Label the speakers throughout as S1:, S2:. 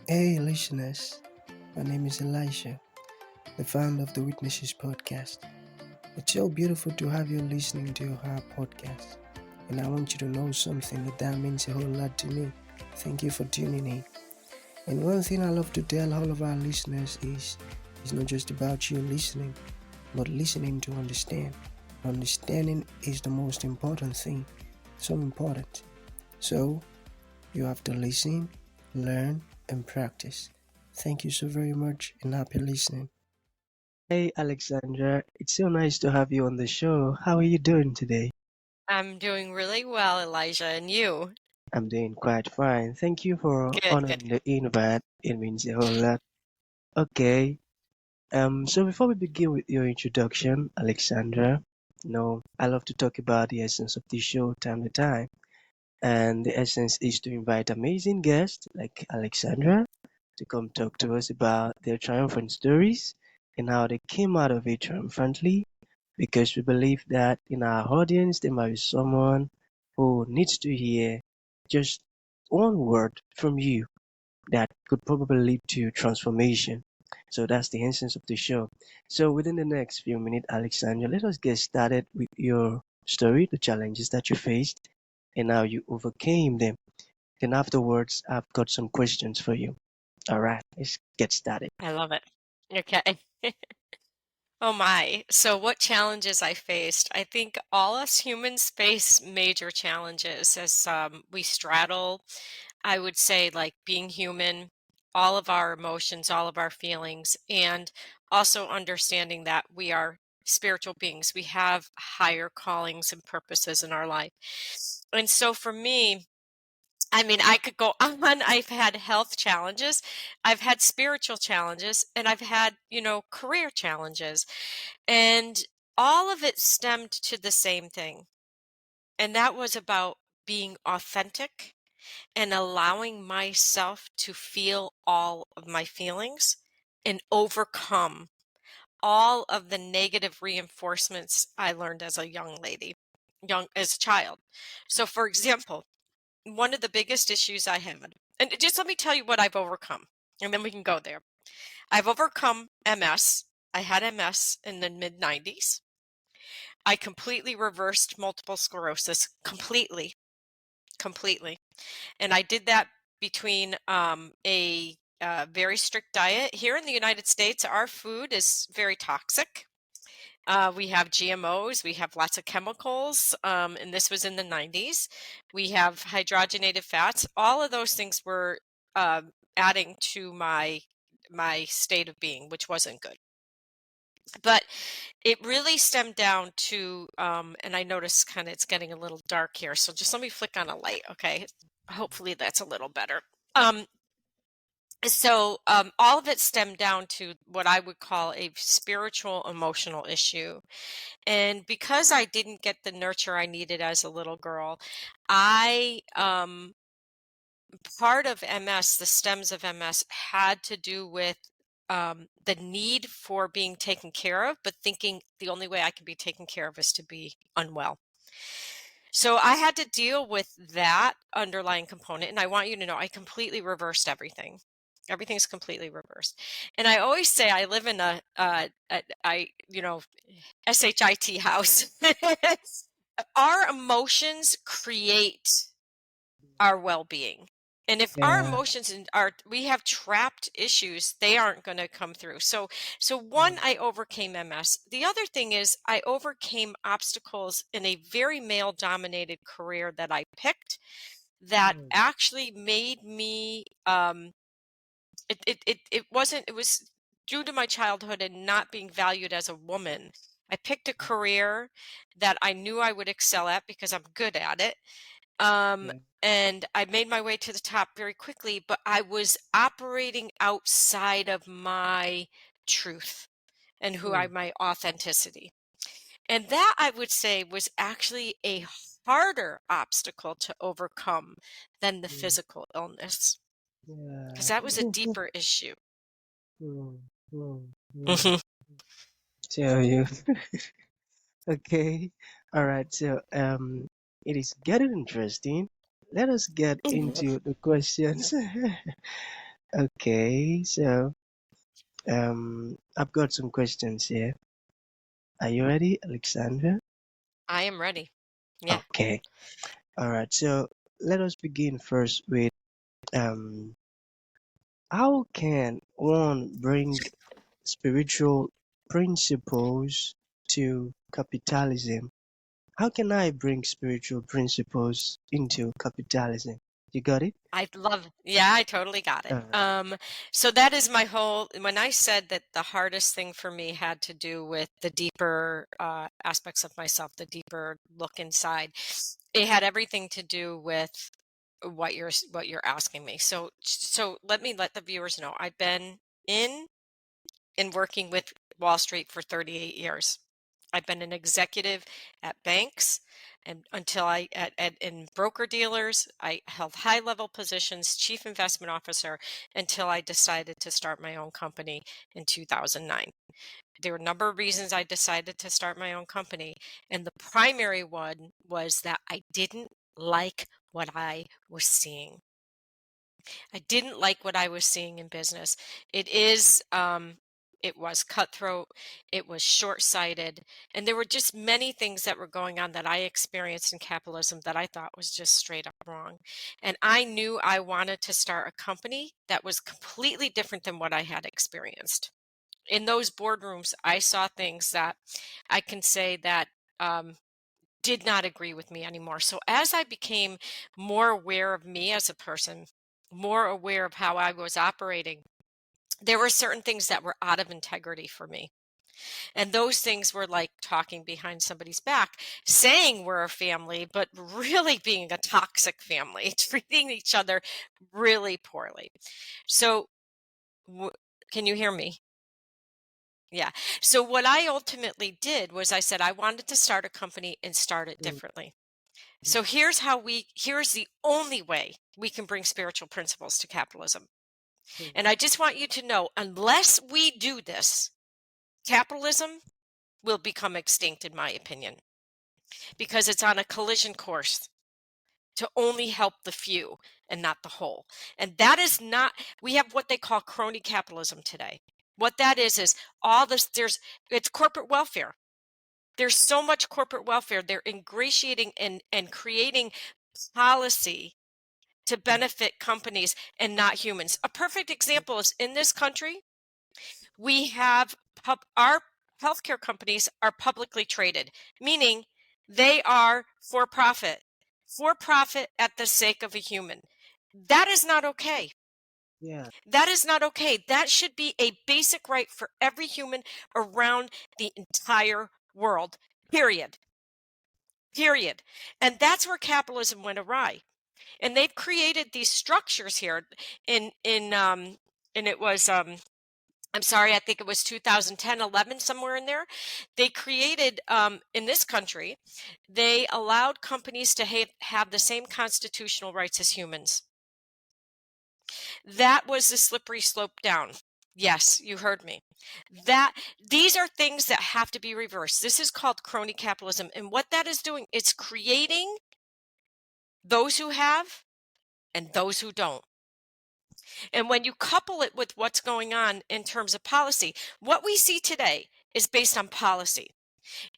S1: Hey, listeners. My name is Elisha, the founder of the Witnesses podcast. It's so beautiful to have you listening to our podcast. And I want you to know something that means a whole lot to me. Thank you for tuning in. And one thing I love to tell all of our listeners is it's not just about you listening, but listening to understand. Understanding is the most important thing. So important. So, you have to listen, learn, and practice. Thank you so very much and happy listening.
S2: Hey Alexandra, it's so nice to have you on the show. How are you doing today?
S3: I'm doing really well, Elijah, and you?
S2: I'm doing quite fine. Thank you for
S3: Good, good.
S2: honoring the invite. It means a whole lot. Okay. So before we begin with your introduction, Alexandra, I love to talk about the essence of the show time to time. And the essence is to invite amazing guests like Alexandra to come talk to us about their triumphant stories and how they came out of it triumphantly because we believe that in our audience there might be someone who needs to hear just one word from you that could probably lead to transformation. So that's the essence of the show. So within the next few minutes, Alexandra, let us get started with your story, the challenges that you faced, and how you overcame them. Then afterwards, I've got some questions for you. All right, let's get started.
S3: I love it. Okay. Oh my. So what challenges I faced? I think all us humans face major challenges as we straddle, I would say, like being human, all of our emotions, all of our feelings, and also understanding that we are spiritual beings. We have higher callings and purposes in our life. And so for me, I mean, I could go on. I've had health challenges, I've had spiritual challenges, and I've had, career challenges. And all of it stemmed to the same thing. And that was about being authentic and allowing myself to feel all of my feelings and overcome all of the negative reinforcements I learned as a young as a child. So, for example, one of the biggest issues I had, and just let me tell you what I've overcome, and then we can go there. I've overcome MS. I had MS in the mid 90s. I completely reversed multiple sclerosis, completely. And I did that between a very strict diet. Here in the United States, our food is very toxic. We have GMOs, we have lots of chemicals, and this was in the 90s. We have hydrogenated fats. All of those things were adding to my state of being, which wasn't good. But it really stemmed down to, and I noticed kind of it's getting a little dark here, so just let me flick on a light, okay? Hopefully that's a little better. So all of it stemmed down to what I would call a spiritual emotional issue. And because I didn't get the nurture I needed as a little girl, I part of MS, the stems of MS, had to do with the need for being taken care of, but thinking the only way I can be taken care of is to be unwell. So I had to deal with that underlying component. And I want you to know I completely reversed everything. Everything's completely reversed. And I always say I live in SHIT house. Our emotions create our well-being. And if our
S2: Yeah.
S3: emotions we have trapped issues, they aren't going to come through. So one, I overcame MS. The other thing is I overcame obstacles in a very male-dominated career that I picked that
S2: Mm,
S3: actually made me it was due to my childhood and not being valued as a woman. I picked a career that I knew I would excel at because I'm good at it. Um,
S2: yeah.
S3: and I made my way to the top very quickly, but I was operating outside of my truth and
S2: Mm,
S3: my authenticity. And that I would say was actually a harder obstacle to overcome than the
S2: mm,
S3: physical illness because
S2: yeah.
S3: that was a deeper issue.
S2: Mm, mm, mm.
S3: Mhm.
S2: Tell you. Okay. All right. So, it is getting interesting. Let us get into the questions. Okay, so I've got some questions here. Are you ready, Alexandra?
S3: I am ready. Yeah.
S2: Okay. All right. So let us begin first with um how can one bring spiritual principles to capitalism? How can I bring spiritual principles into capitalism? You got it?
S3: Yeah, I totally got it.
S2: All right.
S3: So that is my whole, when I said that the hardest thing for me had to do with the deeper aspects of myself, the deeper look inside, it had everything to do with what you're asking me. So let the viewers know. I've been in and working with Wall Street for 38 years. I've been an executive at banks and until in broker dealers. I held high level positions, chief investment officer, until I decided to start my own company in 2009. There were a number of reasons I decided to start my own company, and the primary one was that I didn't like what I was seeing. I didn't like what I was seeing in business. It was cutthroat, it was short-sighted, and there were just many things that were going on that I experienced in capitalism that I thought was just straight up wrong. And I knew I wanted to start a company that was completely different than what I had experienced. In those boardrooms, I saw things that I can say that um, did not agree with me anymore. So as I became more aware of me as a person, more aware of how I was operating, there were certain things that were out of integrity for me. And those things were like talking behind somebody's back, saying we're a family, but really being a toxic family, treating each other really poorly. So, can you hear me? Yeah. So, what I ultimately did was I said I wanted to start a company and start it
S2: Mm,
S3: differently.
S2: mm,
S3: So here's the only way we can bring spiritual principles to capitalism.
S2: mm,
S3: And I just want you to know, unless we do this, capitalism will become extinct, in my opinion, because it's on a collision course to only help the few and not the whole. And that is not, we have what they call crony capitalism today. What that is all this, it's corporate welfare. There's so much corporate welfare. They're ingratiating and creating policy to
S2: mm,
S3: benefit companies and not humans. A perfect example is in this country, we have our healthcare companies are publicly traded, meaning they are for profit at the sake of a human. That is not okay.
S2: yeah.
S3: That is not okay. That should be a basic right for every human around the entire world. Period. Period. And that's where capitalism went awry. And they've created these structures here and it was I'm sorry, I think it was 2010, 11, somewhere in there. They created in this country, they allowed companies to have the same constitutional rights as humans. That was the slippery slope down. Yes, you heard me. That these are things that have to be reversed. This is called crony capitalism, and what that is doing, it's creating those who have and those who don't. And when you couple it with what's going on in terms of policy, what we see today is based on policy.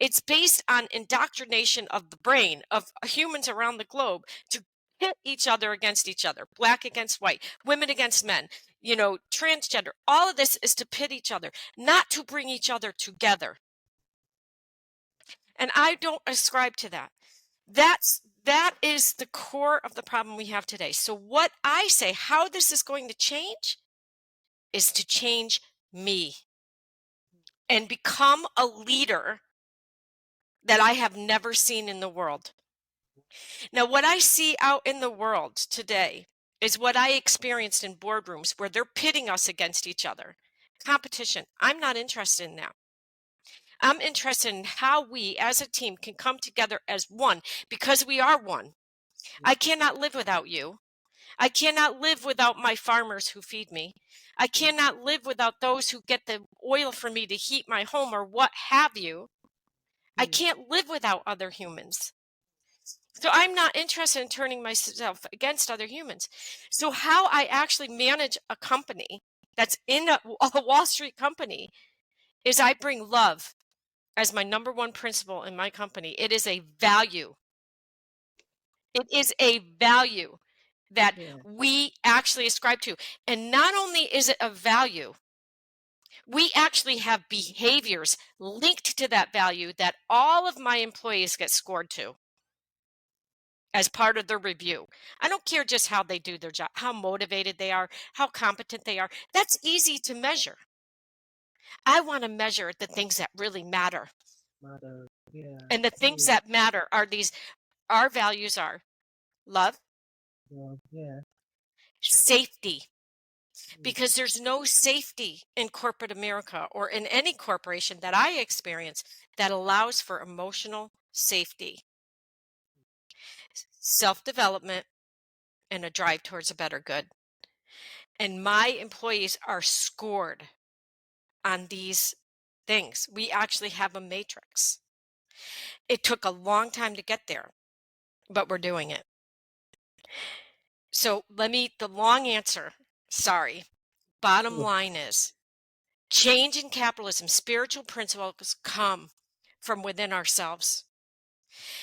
S3: It's based on indoctrination of the brain of humans around the globe to pit each other against each other, black against white, women against men, transgender. All of this is to pit each other, not to bring each other together. And I don't ascribe to that. That is the core of the problem we have today. So what I say, how this is going to change is to change me and become a leader that I have never seen in the world. Now, what I see out in the world today is what I experienced in boardrooms where they're pitting us against each other. Competition. I'm not interested in that. I'm interested in how we as a team can come together as one because we are one. I cannot live without you. I cannot live without my farmers who feed me. I cannot live without those who get the oil for me to heat my home or what have you. I
S2: Mm,
S3: can't live without other humans. So I'm not interested in turning myself against other humans. So how I actually manage a company that's in a Wall Street company is I bring love as my number one principle in my company. It is a value. It is a value that
S2: Yeah.
S3: we actually ascribe to. And not only is it a value, we actually have behaviors linked to that value that all of my employees get scored to as part of their review. I don't care just how they do their job, how motivated they are, how competent they are. That's easy to measure. I want to measure the things that really matter.
S2: Mother. Yeah.
S3: And the things
S2: True.
S3: that matter are these, our values are love,
S2: Well, yeah.
S3: safety,
S2: Mm,
S3: because there's no safety in corporate America or in any corporation that I experience that allows for emotional safety, self development, and a drive towards a better good. And my employees are scored on these things. We actually have a matrix. It took a long time to get there, but we're doing it. So the long answer, sorry, bottom
S2: mm,
S3: line is change in capitalism, spiritual principles come from within ourselves.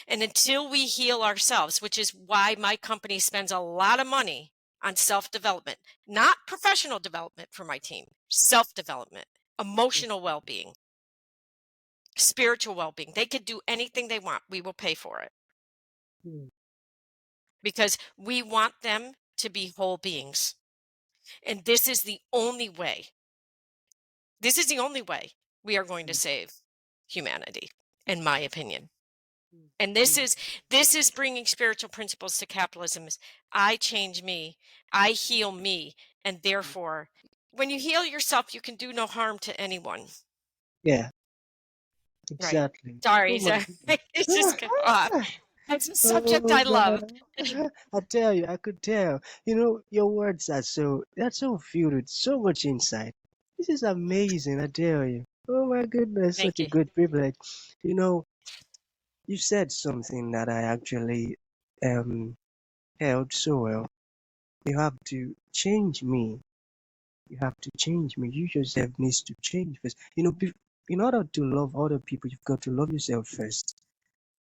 S3: And until we heal ourselves, which is why my company spends a lot of money on self development, not professional development for my team, self development,
S2: mm,
S3: emotional well being, spiritual well being. They could do anything they want. We will pay for it
S2: mm,
S3: because we want them to be whole beings. And this is the only way. This is the only way we are going to
S2: mm,
S3: save humanity, in my opinion.
S2: mm,
S3: And
S2: mm.
S3: this is bringing spiritual principles to capitalism. Is I change me, I heal me, and therefore, when you heal yourself, you can do no harm to anyone.
S2: Yeah,
S3: Right?
S2: exactly.
S3: Sorry,
S2: Oh my
S3: sorry.
S2: goodness.
S3: It's just come off. It's a subject
S2: Oh
S3: I love.
S2: God. I tell you, I could tell. Your words are they're so filled with so much insight. This is amazing, I tell you. Oh my goodness,
S3: Thank
S2: such a
S3: you.
S2: good privilege. You know, you said something that I actually um held so well. You have to change me. You have to change me. You yourself needs to change first. In order to love other people, you've got to love yourself first.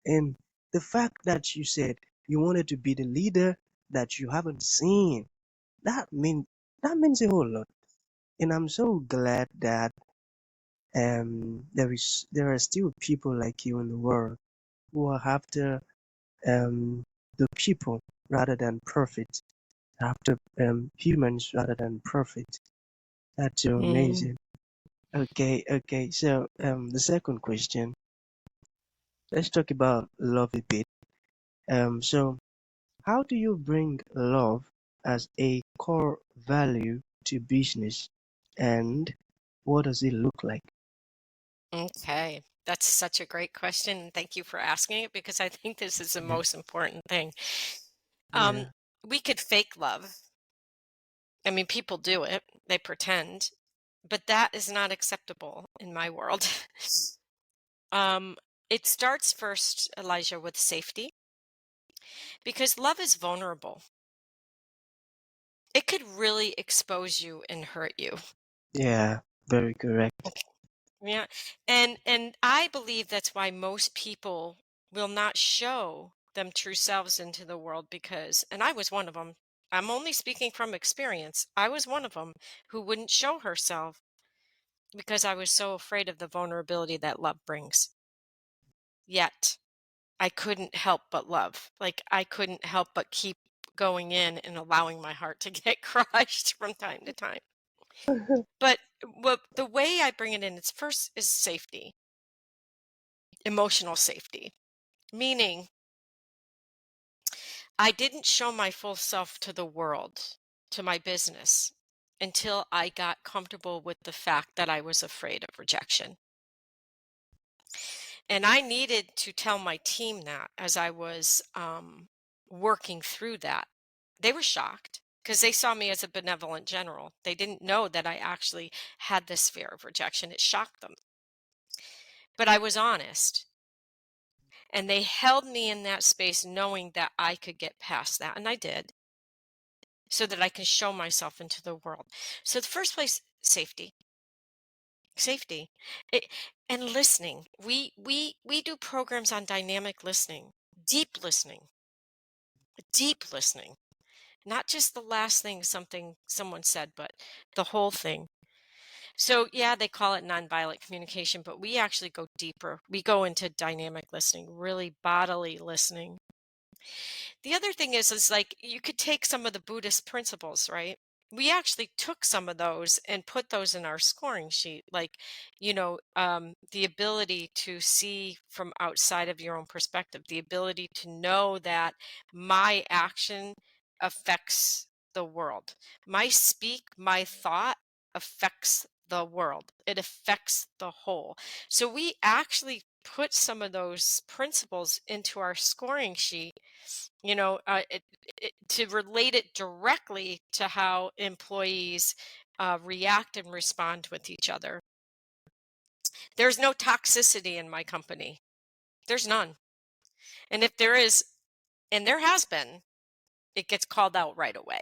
S2: And the fact that you said you wanted to be the leader that you haven't seen, that mean that means a whole lot. And I'm so glad that there are still people like you in the world who are after the people rather than profit, after humans rather than profit. That's so
S3: Mm.
S2: amazing. Okay, okay. So the second question, let's talk about love a bit. So how do you bring love as a core value to business, and what does it look like?
S3: Okay. That's such a great question. Thank you for asking it because I think this is the
S2: Yeah,
S3: most important thing. Um,
S2: yeah,
S3: we could fake love. I mean, people do it, they pretend, but that is not acceptable in my world. um, it starts first, Elijah, with safety because love is vulnerable. It could really expose you and hurt you.
S2: yeah. Very correct.
S3: Yeah. And I believe that's why most people will not show them true selves into the world because, and I was one of them. I'm only speaking from experience. I was one of them who wouldn't show herself because I was so afraid of the vulnerability that love brings. Yet I couldn't help but love. Like I couldn't help but keep going in and allowing my heart to get crushed from time to time. But the way I bring it in, it's first is safety, emotional safety, meaning I didn't show my full self to the world, to my business, until I got comfortable with the fact that I was afraid of rejection. And I needed to tell my team that as I was working through that. They were shocked because they saw me as a benevolent general. They didn't know that I actually had this fear of rejection. It shocked them. But I was honest. And they held me in that space knowing that I could get past that. And I did, so that I can show myself into the world. So the first place, safety. Safety. It, and listening. We do programs on dynamic listening, deep listening, deep listening. Not just the last thing someone said, but the whole thing. So yeah, they call it nonviolent communication, but we actually go deeper. We go into dynamic listening, really bodily listening. The other thing is like you could take some of the Buddhist principles, right? We actually took some of those and put those in our scoring sheet, like, the ability to see from outside of your own perspective, the ability to know that my action affects the world. My thought affects the world. It affects the whole. So we actually put some of those principles into our scoring sheet, to relate it directly to how employees react and respond with each other. There's no toxicity in my company. There's none. And if there is, and there has been, it gets called out right away.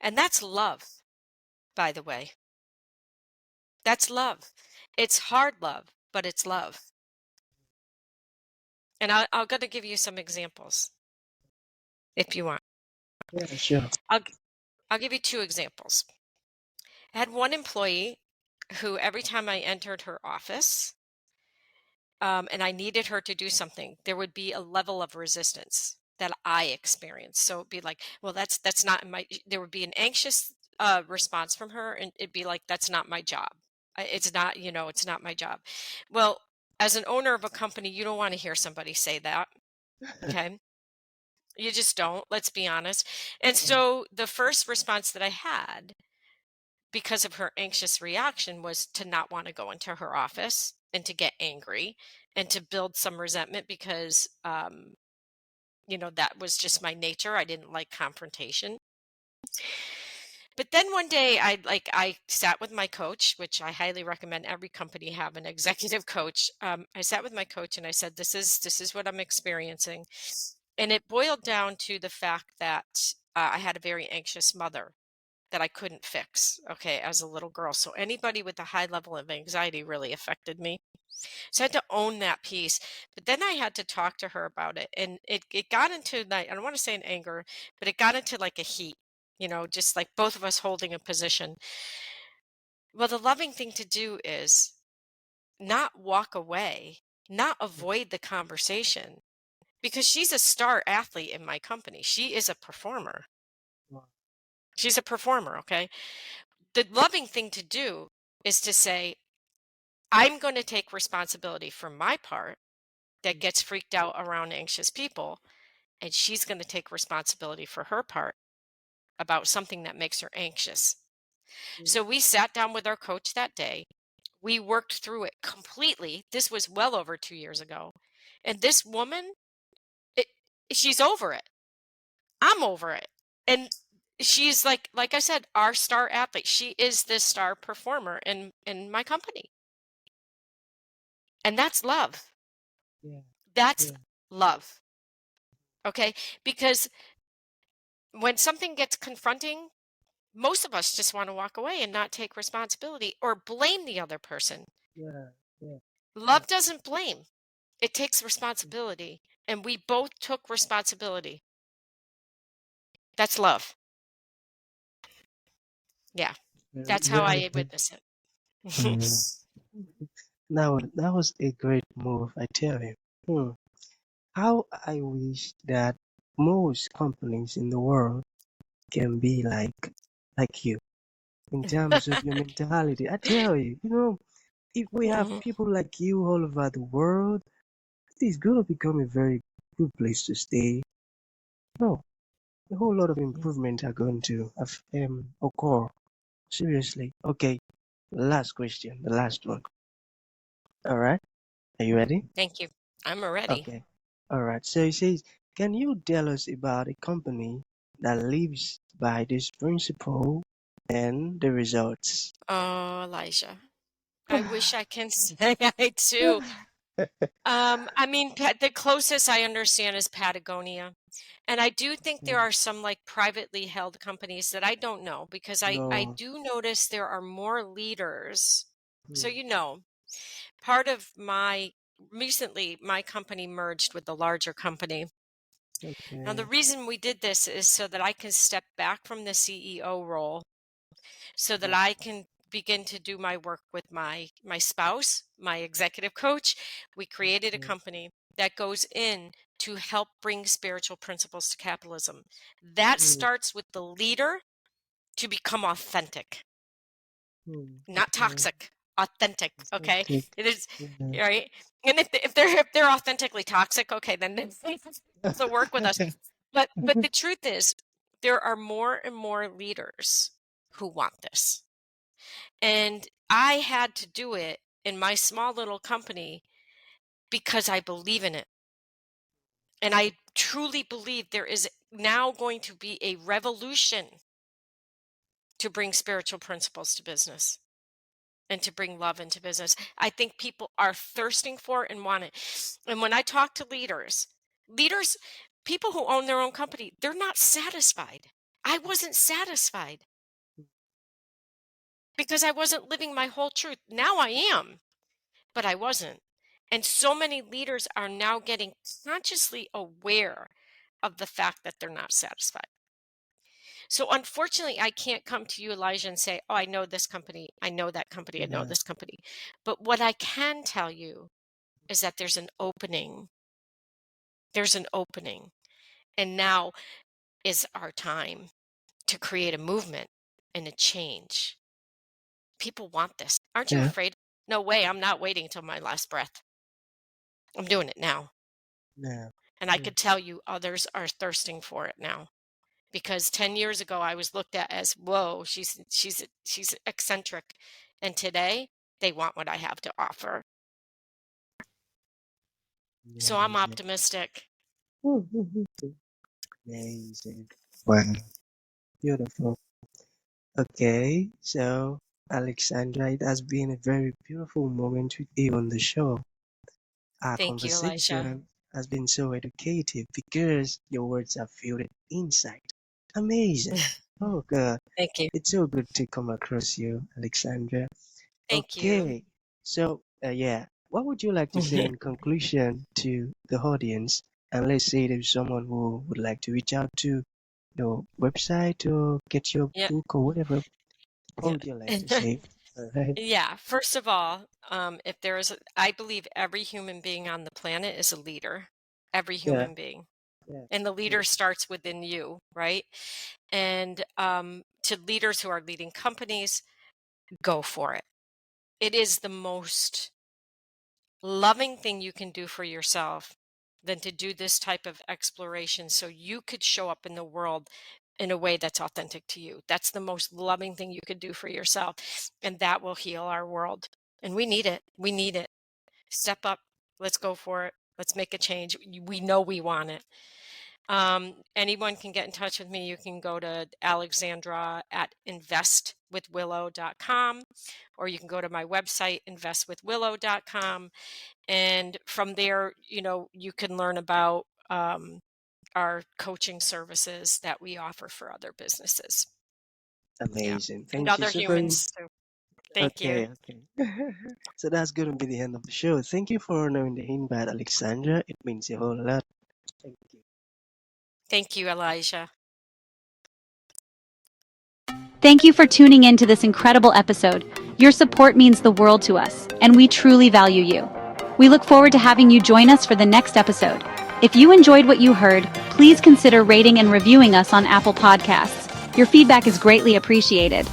S3: And that's love, by the way. That's love. It's hard love, but it's love. And I'm going to give you some examples if you want.
S2: Yeah, sure.
S3: I'll give you 2 examples. I had one employee who every time I entered her office, and I needed her to do something, there would be a level of resistance that I experienced. So it'd be like, well, that's not my. There would be an anxious response from her, and it'd be like, that's not my job. It's not, it's not my job. Well, as an owner of a company, you don't want to hear somebody say that. Okay. You just don't, let's be honest. And so the first response that I had because of her anxious reaction was to not want to go into her office and to get angry and to build some resentment because, that was just my nature. I didn't like confrontation. But then one day I sat with my coach, which I highly recommend every company have an executive coach. I sat with my coach and I said, this is what I'm experiencing. And it boiled down to the fact that I had a very anxious mother that I couldn't fix, okay, as a little girl. So anybody with a high level of anxiety really affected me. So I had to own that piece. But then I had to talk to her about it. And it got into, like, I don't want to say an anger, but it got into like a heat, just like both of us holding a position. Well, the loving thing to do is not walk away, not avoid the conversation, because she's a star athlete in my company. She is a performer. She's a performer, okay? The loving thing to do is to say, I'm going to take responsibility for my part that gets freaked out around anxious people, and she's going to take responsibility for her part about something that makes her anxious. So we sat down with our coach that day. We worked through it completely. This was well over 2 years ago. And this woman, it, she's over it. I'm over it. And she's like I said, our star athlete. She is this star performer in my company. And that's love.
S2: Yeah.
S3: That's
S2: Yeah.
S3: love. Okay? Because when something gets confronting, most of us just want to walk away and not take responsibility or blame the other person.
S2: Yeah. Yeah.
S3: Love doesn't blame. It takes responsibility. And we both took responsibility. That's love. Yeah.
S2: Very,
S3: That's how
S2: very
S3: I
S2: good.
S3: witness it.
S2: Mm. That was a great move, I tell you. Hmm. How I wish that most companies in the world can be like you in terms of your mentality. I tell you, if we have
S3: Mhm.
S2: people like you all over the world, it's gonna become a very good place to stay. No, a whole lot of improvement are going to occur. Seriously. Okay, last question, the last one. All right, are you ready?
S3: Thank you. I'm ready.
S2: Okay. All right. So it says, can you tell us about a company that lives by this principle and the results?
S3: Oh, Elijah. I wish I can say I do. I mean, the closest I understand is Patagonia. And I do think there are some like privately held companies that I don't know because I
S2: No.
S3: do notice there are more leaders. So,
S2: Hmm.
S3: part of recently, my company merged with the larger company. Now, the
S2: Okay.
S3: reason we did this is so that I can step back from the CEO role so that
S2: Yeah.
S3: I can begin to do my work with my spouse, my executive coach. We created a
S2: Okay.
S3: company that goes in to help bring spiritual principles to capitalism. That
S2: Hmm.
S3: starts with the leader to become authentic,
S2: Hmm.
S3: not
S2: Okay.
S3: toxic, authentic. Okay,
S2: Authentic.
S3: it is
S2: Yeah.
S3: right. And if they're authentically toxic, okay, then they also work with us. But the truth is, there are more and more leaders who want this. And I had to do it in my small little company because I believe in it. And I truly believe there is now going to be a revolution to bring spiritual principles to business and to bring love into business. I think people are thirsting for it and want it. And when I talk to leaders, people who own their own company, they're not satisfied. I wasn't satisfied because I wasn't living my whole truth. Now I am, but I wasn't. And so many leaders are now getting consciously aware of the fact that they're not satisfied. So unfortunately, I can't come to you, Elijah, and say, oh, I know this company, I know that company, I know
S2: Yeah.
S3: this company. But what I can tell you is that there's an opening. There's an opening. And now is our time to create a movement and a change. People want this. Aren't you
S2: Yeah.
S3: afraid? No way. I'm not waiting until my last breath. I'm doing it now.
S2: Yeah.
S3: And I
S2: Hmm.
S3: could tell you others are thirsting for it now. Because 10 years ago I was looked at as, whoa, she's eccentric. And today they want what I have to offer. So I'm
S2: Amazing.
S3: optimistic.
S2: Amazing. Wow. Beautiful. Okay. So, Alexandra, it has been a very beautiful moment with you on the show. Our
S3: Thank you, Elijah.
S2: conversation has been so educative because your words have filled with insight. Amazing. Oh, God.
S3: Thank you.
S2: It's so good to come across you, Alexandra.
S3: Thank you.
S2: Okay. So, yeah, what would you like to say in conclusion to the audience? And let's say there's someone who would like to reach out to your website or get your
S3: Yeah.
S2: book or whatever. What would you like to
S3: Yeah.
S2: say? All right.
S3: Yeah. First of all, if there is, I believe every human being on the planet is a leader. Every
S2: Yeah.
S3: human being.
S2: Yeah.
S3: And the leader starts within you, right? And to leaders who are leading companies, go for it. It is the most loving thing you can do for yourself than to do this type of exploration so you could show up in the world in a way that's authentic to you. That's the most loving thing you could do for yourself. And that will heal our world. And we need it. We need it. Step up. Let's go for it. Let's make a change. We know we want it. Anyone can get in touch with me. You can go to Alexandra at investwithwillow.com, or you can go to my website, investwithwillow.com. And from there, you can learn about our coaching services that we offer for other businesses. Yeah.
S2: Amazing.
S3: And
S2: Thank you
S3: other
S2: so very.
S3: humans too. Thank you.
S2: Okay. Okay. So that's going to be the end of the show. Thank you for honoring the invite, Alexandra. It means a whole lot. Thank you.
S3: Thank you, Elijah.
S4: Thank you for tuning in to this incredible episode. Your support means the world to us, and we truly value you. We look forward to having you join us for the next episode. If you enjoyed what you heard, please consider rating and reviewing us on Apple Podcasts. Your feedback is greatly appreciated.